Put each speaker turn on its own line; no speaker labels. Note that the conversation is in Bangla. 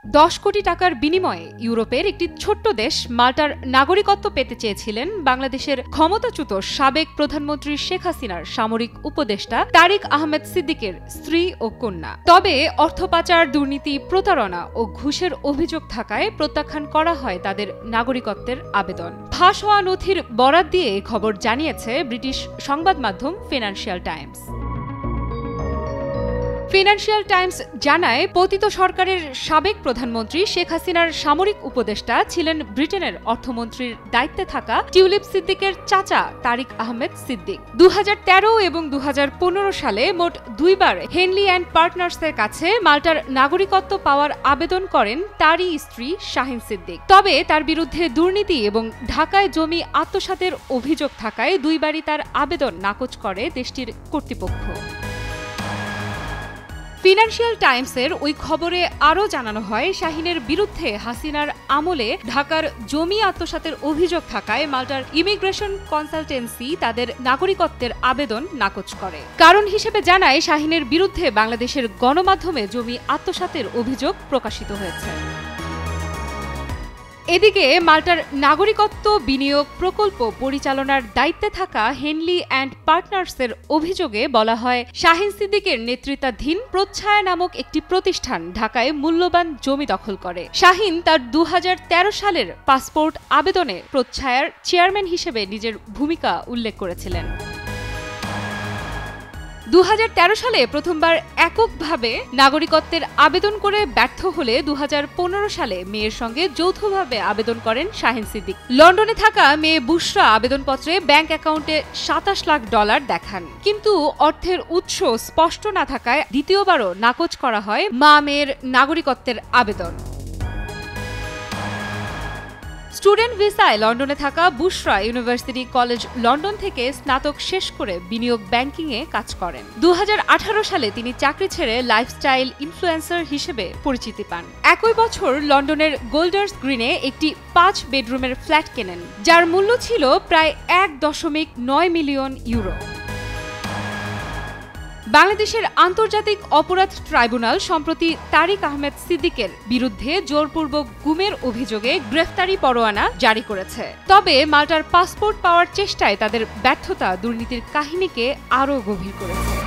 10 কোটি টাকার বিনিময়ে ইউরোপের একটি ছোট্ট দেশ মাল্টার নাগরিকত্ব পেতে চেয়েছিলেন বাংলাদেশের ক্ষমতাচ্যুত সাবেক প্রধানমন্ত্রী শেখ হাসিনার সামরিক উপদেষ্টা তারিক আহমেদ সিদ্দিকের স্ত্রী ও কন্যা। তবে অর্থ পাচার, দুর্নীতি, প্রতারণা ও ঘুষের অভিযোগ থাকায় প্রত্যাখ্যান করা হয় তাদের নাগরিকত্বের আবেদন। ফাঁস হওয়া নথির বরাত দিয়ে খবর জানিয়েছে ব্রিটিশ সংবাদ মাধ্যম ফিনান্সিয়াল টাইমস। ফিনান্সিয়াল টাইমস জানায়, পতিত সরকারের সাবেক প্রধানমন্ত্রী শেখ হাসিনার সামরিক উপদেষ্টা ছিলেন ব্রিটেনের অর্থমন্ত্রীর দায়িত্বে থাকা টিউলিপ সিদ্দিকের চাচা তারিক আহমেদ সিদ্দিক। 2013 এবং 2015 সালে মোট দুইবার হেনলি অ্যান্ড পার্টনার্সের কাছে মাল্টার নাগরিকত্ব পাওয়ার আবেদন করেন তারই স্ত্রী শাহিন সিদ্দিক। তবে তার বিরুদ্ধে দুর্নীতি এবং ঢাকায় জমি আত্মসাতের অভিযোগ থাকায় দুইবারই তার আবেদন নাকচ করে দেশটির কর্তৃপক্ষ। ফিনান্সিয়াল টাইমসের ওই খবরে আরও জানানো হয়, শাহিনের বিরুদ্ধে হাসিনার আমলে ঢাকার জমি আত্মসাতের অভিযোগ থাকায় মাল্টার ইমিগ্রেশন কনসালটেন্সি তাদের নাগরিকত্বের আবেদন নাকচ করে। কারণ হিসেবে জানায়, শাহিনের বিরুদ্ধে বাংলাদেশের গণমাধ্যমে জমি আত্মসাতের অভিযোগ প্রকাশিত হয়েছে। এদিকে মাল্টার নাগরিকত্ব বিনিয়োগ প্রকল্প পরিচালনার দায়িত্বে থাকা হেনলি অ্যান্ড পার্টনার্সের অভিযোগে বলা হয়, শাহিন সিদ্দিকের নেতৃত্বাধীন প্রচ্ছায়া নামক একটি প্রতিষ্ঠান ঢাকায় মূল্যবান জমি দখল করে। শাহিন তার 2013 সালের পাসপোর্ট আবেদনে প্রচ্ছায়ার চেয়ারম্যান হিসেবে নিজের ভূমিকা উল্লেখ করেছিলেন। 2013 সালে প্রথমবার এককভাবে নাগরিকত্বের আবেদন করে ব্যর্থ হলে 2015 সালে মেয়ের সঙ্গে যৌথভাবে আবেদন করেন শাহিন সিদ্দিক। লন্ডনে থাকা মেয়ে বুশরা আবেদনপত্রে ব্যাংক অ্যাকাউন্টে $27 লাখ দেখান, কিন্তু অর্থের উৎস স্পষ্ট না থাকায় দ্বিতীয়বারও নাকচ করা হয় মা মেয়ের নাগরিকত্বের আবেদন। স্টুডেন্ট ভিসায় লন্ডনে থাকা বুশরা ইউনিভার্সিটি কলেজ লন্ডন থেকে স্নাতক শেষ করে বিনিয়োগ ব্যাংকিংয়ে কাজ করেন। 2018 সালে তিনি চাকরি ছেড়ে লাইফস্টাইল ইনফ্লুয়েন্সার হিসেবে পরিচিতি পান। একই বছর লন্ডনের গোল্ডার্স গ্রিনে একটি 5 বেডরুমের ফ্ল্যাট কেনেন, যার মূল্য ছিল প্রায় 1.9 মিলিয়ন ইউরো। বাংলাদেশের আন্তর্জাতিক অপরাধ ট্রাইব্যুনাল সম্প্রতি তারিক আহমেদ সিদ্দিকের বিরুদ্ধে জোরপূর্বক গুমের অভিযোগে গ্রেফতারি পরোয়ানা জারি করেছে। তবে মাল্টার পাসপোর্ট পাওয়ার চেষ্টায় তাদের ব্যর্থতা দুর্নীতির কাহিনীকে আরও গভীর করেছে।